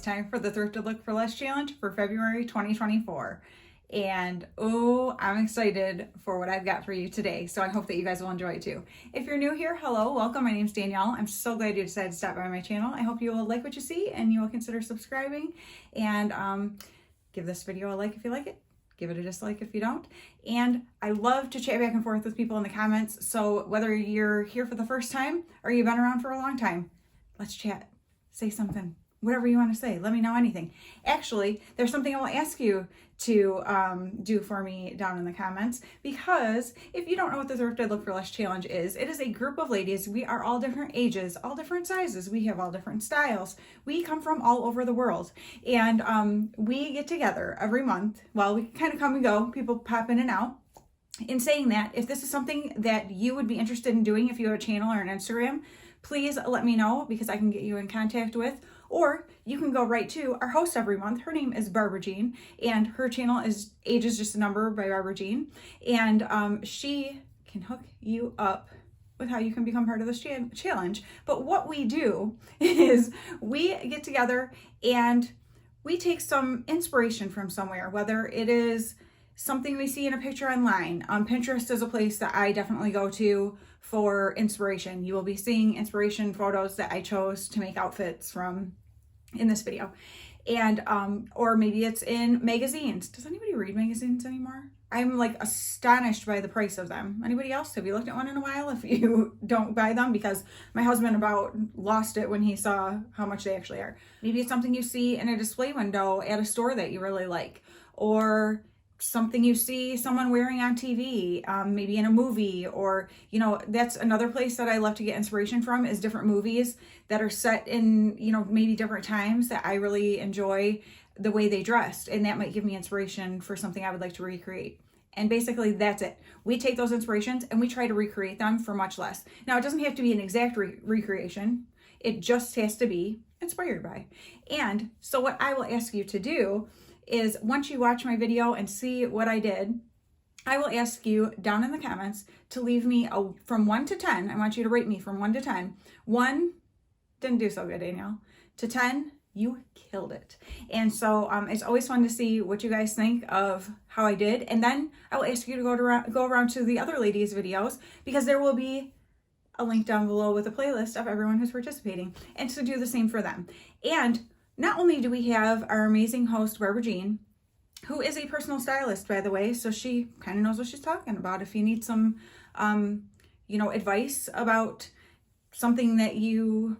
it's time for the Thrifted Look for Less challenge for February 2024. And oh, I'm excited for what I've got for you today. So I hope that you guys will enjoy it too. If you're new here, hello, welcome. My name's Danielle. I'm so glad you decided to stop by my channel. I hope you will like what you see and you will consider subscribing, and give this video a like if you like it. Give it a dislike if you don't. And I love to chat back and forth with people in the comments. So whether you're here for the first time or you've been around for a long time, let's chat. Say something, whatever you want to say. Let me know anything. Actually, there's something I will ask you to do for me down in the comments, because if you don't know what the Thrifted Look for Less challenge is, it is a group of ladies. We are all different ages, all different sizes. We have all different styles. We come from all over the world, and we get together every month. Well, we kind of come and go. People pop in and out. In saying that, if this is something that you would be interested in doing, if you have a channel or an Instagram, please let me know, because I can get you in contact with, or you can go right to our host every month. Her name is Barbara Jean, and her channel is Age is Just a Number by Barbara Jean, and she can hook you up with how you can become part of this challenge. But what we do is we get together and we take some inspiration from somewhere, whether it is something we see in a picture online. Pinterest is a place that I definitely go to for inspiration. You will be seeing inspiration photos that I chose to make outfits from in this video. And or maybe it's in magazines. Does anybody read magazines anymore? I'm like astonished by the price of them. Anybody else? Have you looked at one in a while if you don't buy them? Because my husband about lost it when he saw how much they actually are. Maybe it's something you see in a display window at a store that you really like, or something you see someone wearing on TV, maybe in a movie, or, you know, that's another place that I love to get inspiration from, is different movies that are set in, you know, maybe different times that I really enjoy the way they dressed. And that might give me inspiration for something I would like to recreate. And basically that's it. We take those inspirations and we try to recreate them for much less. Now, it doesn't have to be an exact recreation. It just has to be inspired by. And so what I will ask you to do is, once you watch my video and see what I did, I will ask you down in the comments to leave me from 1 to 10. I want you to rate me from 1 to 10. 1, didn't do so good, Danielle. To 10, you killed it. And so it's always fun to see what you guys think of how I did. And then I will ask you to go around to the other ladies' videos, because there will be a link down below with a playlist of everyone who's participating, and to do the same for them. And not only do we have our amazing host, Barbara Jean, who is a personal stylist, by the way, so she kind of knows what she's talking about. If you need some, you know, advice about something that you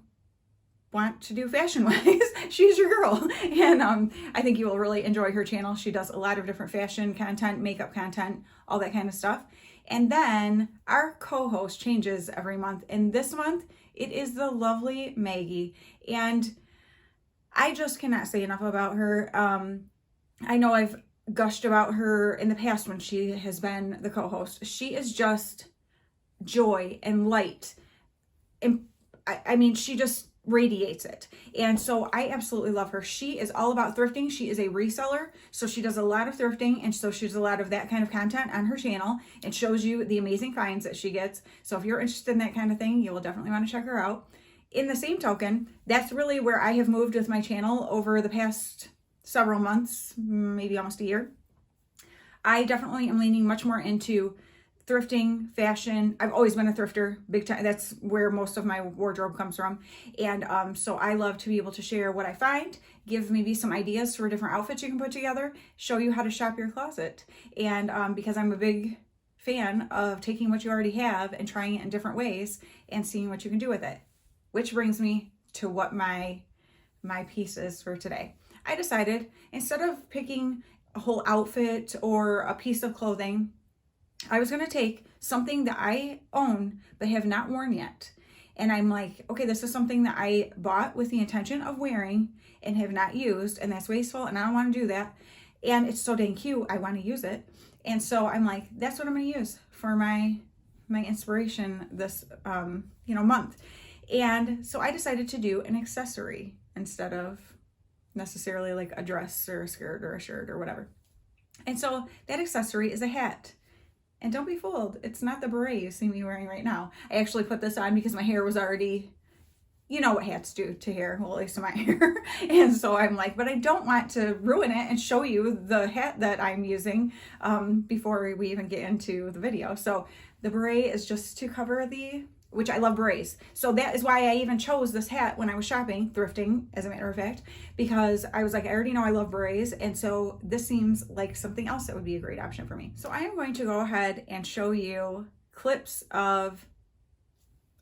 want to do fashion-wise, she's your girl. And I think you will really enjoy her channel. She does a lot of different fashion content, makeup content, all that kind of stuff. And then our co-host changes every month. And this month, it is the lovely Maggie. And I just cannot say enough about her. I know I've gushed about her in the past when she has been the co-host. She is just joy and light. And I mean, she just radiates it. And so I absolutely love her. She is all about thrifting. She is a reseller. So she does a lot of thrifting. And so she does a lot of that kind of content on her channel and shows you the amazing finds that she gets. So if you're interested in that kind of thing, you will definitely want to check her out. In the same token, that's really where I have moved with my channel over the past several months, maybe almost a year. I definitely am leaning much more into thrifting, fashion. I've always been a thrifter, big time. That's where most of my wardrobe comes from. And so I love to be able to share what I find, give maybe some ideas for different outfits you can put together, show you how to shop your closet. And because I'm a big fan of taking what you already have and trying it in different ways and seeing what you can do with it. Which brings me to what my piece is for today. I decided, instead of picking a whole outfit or a piece of clothing, I was going to take something that I own but have not worn yet. And I'm like, okay, this is something that I bought with the intention of wearing and have not used, and that's wasteful, and I don't want to do that. And it's so dang cute, I want to use it. And so I'm like, that's what I'm going to use for my inspiration this month. And so I decided to do an accessory instead of necessarily like a dress or a skirt or a shirt or whatever. And so that accessory is a hat. And don't be fooled, it's not the beret you see me wearing right now. I actually put this on because my hair was already you know what hats do to hair, well, at least to my hair. And so I'm like, but I don't want to ruin it and show you the hat that I'm using before we even get into the video. So the beret is just to cover which I love berets. So that is why I even chose this hat when I was shopping, thrifting, as a matter of fact, because I was like, I already know I love berets. And so this seems like something else that would be a great option for me. So I am going to go ahead and show you clips of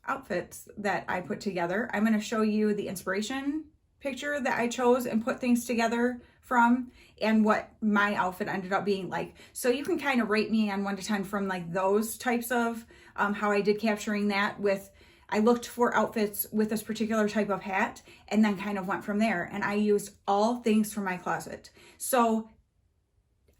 outfits that I put together. I'm going to show you the inspiration picture that I chose and put things together from, and what my outfit ended up being like. So you can kind of rate me on 1 to 10 from like those types of how I did capturing that with, I looked for outfits with this particular type of hat and then kind of went from there. And I used all things from my closet. So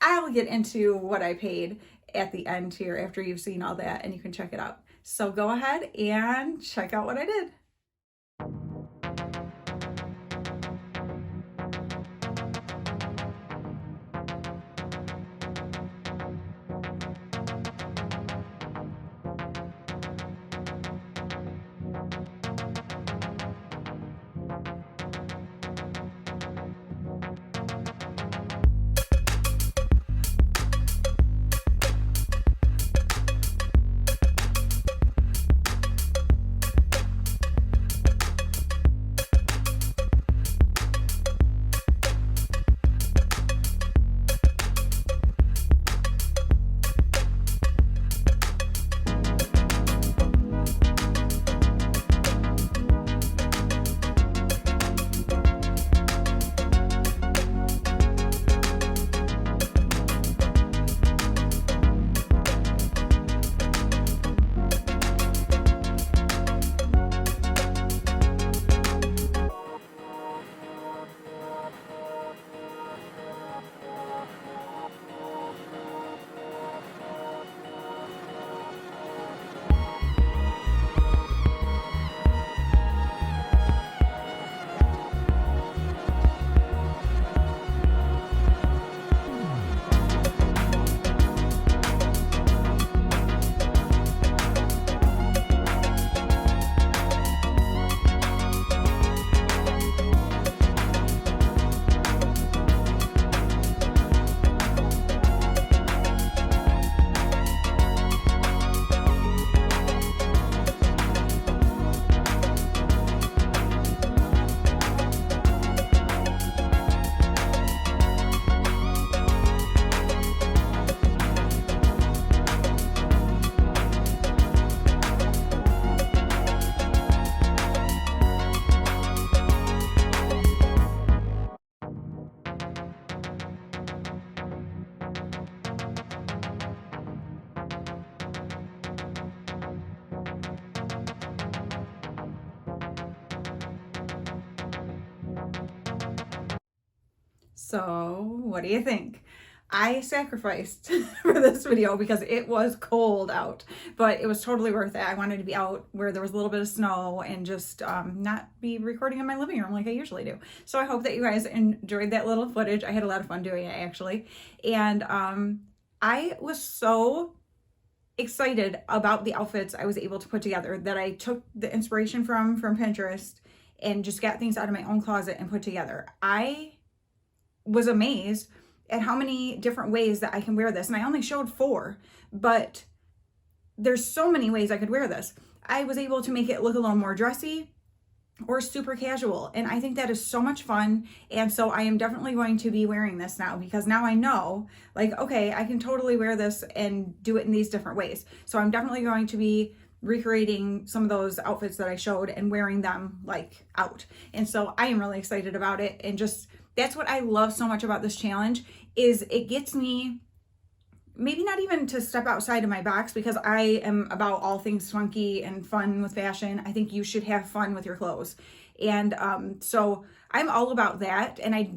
I'll get into what I paid at the end here after you've seen all that, and you can check it out. So go ahead and check out what I did. So what do you think? I sacrificed for this video because it was cold out, but it was totally worth it. I wanted to be out where there was a little bit of snow and just not be recording in my living room like I usually do. So I hope that you guys enjoyed that little footage. I had a lot of fun doing it, actually. And I was so excited about the outfits I was able to put together that I took the inspiration from Pinterest and just got things out of my own closet and put together. I was amazed at how many different ways that I can wear this. And I only showed 4, but there's so many ways I could wear this. I was able to make it look a little more dressy or super casual. And I think that is so much fun. And so I am definitely going to be wearing this now, because now I know, like, okay, I can totally wear this and do it in these different ways. So I'm definitely going to be recreating some of those outfits that I showed and wearing them like out. And so I am really excited about it. And just, that's what I love so much about this challenge, is it gets me maybe not even to step outside of my box, because I am about all things funky and fun with fashion. I think you should have fun with your clothes. And so I'm all about that. And I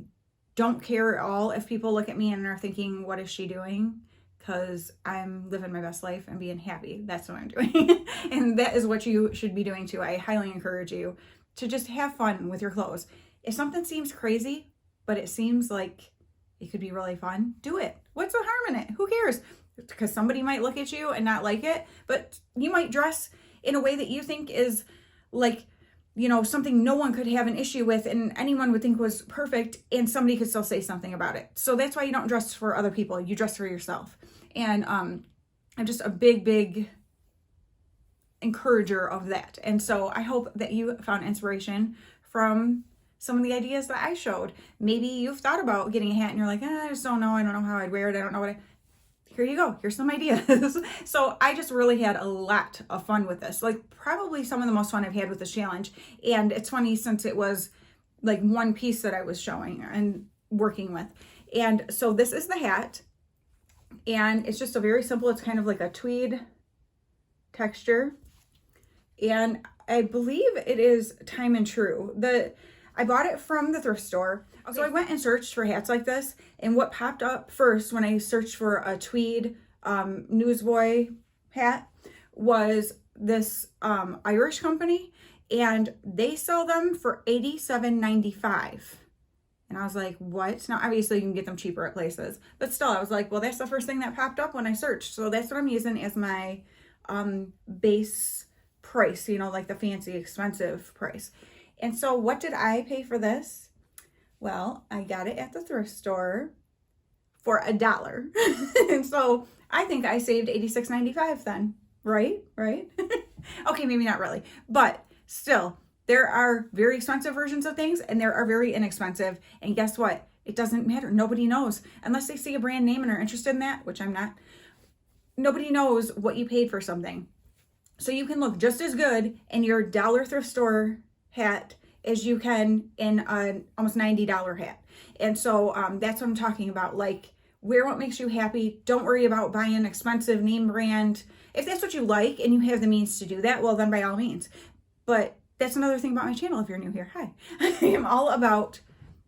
don't care at all if people look at me and are thinking, what is she doing? Because I'm living my best life and being happy. That's what I'm doing. And that is what you should be doing too. I highly encourage you to just have fun with your clothes. If something seems crazy, but it seems like it could be really fun, do it. What's the harm in it? Who cares? Because somebody might look at you and not like it, but you might dress in a way that you think is like you know, something no one could have an issue with and anyone would think was perfect, and somebody could still say something about it. So that's why you don't dress for other people, you dress for yourself. And I'm just a big encourager of that. And so I hope that you found inspiration from some of the ideas that I showed. Maybe you've thought about getting a hat and you're like, I just don't know. I don't know how I'd wear it. I don't know what here you go. Here's some ideas. So I just really had a lot of fun with this. Like probably some of the most fun I've had with this challenge. And it's funny since it was like one piece that I was showing and working with. And so this is the hat. And it's just a very simple, it's kind of like a tweed texture. And I believe it is time and true. I bought it from the thrift store. Okay. So I went and searched for hats like this, and what popped up first when I searched for a tweed newsboy hat was this Irish company, and they sell them for $87.95. And I was like, what? Now, obviously you can get them cheaper at places, but still I was like, well, that's the first thing that popped up when I searched. So that's what I'm using as my base price, you know, like the fancy expensive price. And so what did I pay for this? Well, I got it at the thrift store for $1. And so I think I saved $86.95 then, right? Okay, maybe not really, but still, there are very expensive versions of things and there are very inexpensive. And guess what? It doesn't matter. Nobody knows unless they see a brand name and are interested in that, which I'm not. Nobody knows what you paid for something. So you can look just as good in your dollar thrift store hat as you can in an almost $90 hat. And so that's what I'm talking about. Like, wear what makes you happy. Don't worry about buying an expensive name brand. If that's what you like and you have the means to do that, well, then by all means. But that's another thing about my channel. If you're new here, hi. I am all about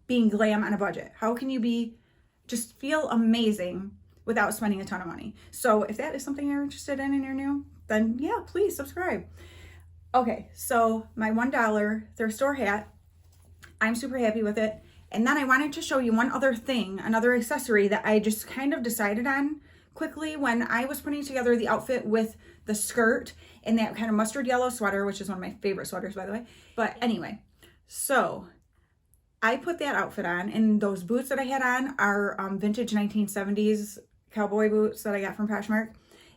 being glam on a budget. How can you just feel amazing without spending a ton of money? So if that is something you're interested in and you're new, then yeah, please subscribe. Okay, so my $1 thrift store hat, I'm super happy with it. And then I wanted to show you one other thing, another accessory that I just kind of decided on quickly when I was putting together the outfit with the skirt and that kind of mustard yellow sweater, which is one of my favorite sweaters, by the way. But anyway, so I put that outfit on, and those boots that I had on are vintage 1970s cowboy boots that I got from Poshmark.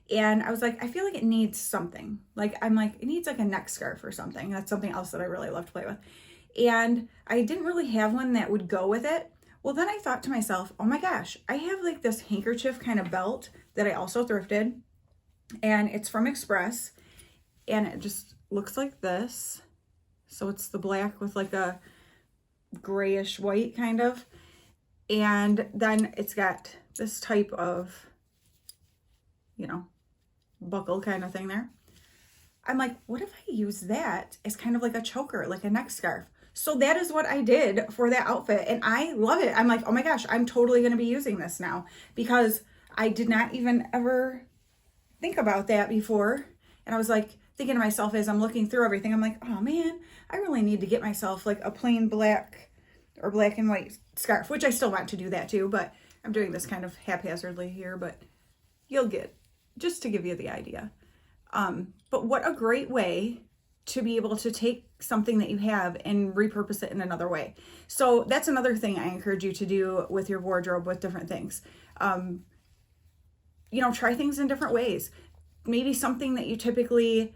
And I was like, I feel like it needs something. Like, I'm like, it needs like a neck scarf or something. That's something else that I really love to play with. And I didn't really have one that would go with it. Well, then I thought to myself, oh my gosh, I have like this handkerchief kind of belt that I also thrifted. And it's from Express. And it just looks like this. So it's the black with like a grayish white kind of. And then it's got this type of, you know, buckle kind of thing there. I'm like, what if I use that as kind of like a choker, like a neck scarf? So that is what I did for that outfit, and I love it. I'm like, oh my gosh, I'm totally going to be using this now, because I did not even ever think about that before. And I was like thinking to myself as I'm looking through everything, I'm like, oh man, I really need to get myself like a plain black or black and white scarf, which I still want to do that too, but I'm doing this kind of haphazardly here, but you'll get, just to give you the idea. But what a great way to be able to take something that you have and repurpose it in another way. So that's another thing I encourage you to do with your wardrobe with different things. You know, try things in different ways. Maybe something that you typically,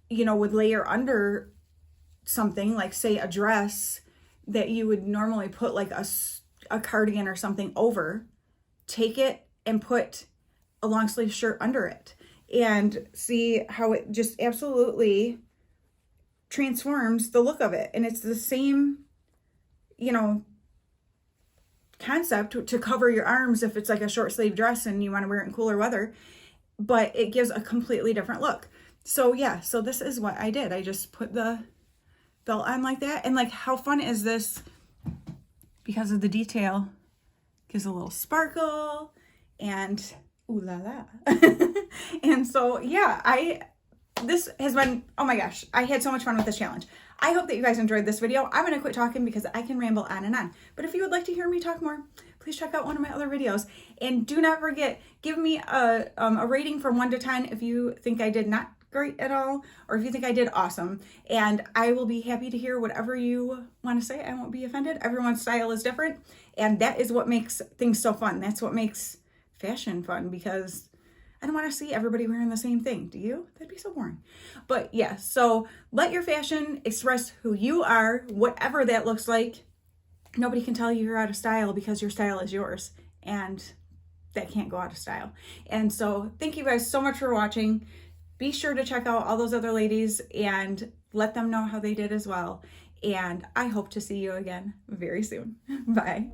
you know, would layer under something, like say a dress that you would normally put like a cardigan or something over, take it and put a long sleeve shirt under it, and see how it just absolutely transforms the look of it. And it's the same, you know, concept to cover your arms if it's like a short sleeve dress and you want to wear it in cooler weather, but it gives a completely different look. So yeah, so this is what I did. I just put the belt on like that, and like, how fun is this? Because of the detail, gives a little sparkle, and ooh la la. And so yeah, this has been, oh my gosh, I had so much fun with this challenge. I hope that you guys enjoyed this video. I'm going to quit talking because I can ramble on and on. But if you would like to hear me talk more, please check out one of my other videos. And do not forget, give me a rating from 1 to 10 if you think I did not great at all, or if you think I did, awesome. And I will be happy to hear whatever you want to say. I won't be offended. Everyone's style is different, and that is what makes things so fun. That's what makes fashion fun, because I don't want to see everybody wearing the same thing. Do you? That'd be so boring. But yeah, so let your fashion express who you are, whatever that looks like. Nobody can tell you you're out of style, because your style is yours, and that can't go out of style. And so thank you guys so much for watching. Be sure to check out all those other ladies and let them know how they did as well. And I hope to see you again very soon. Bye.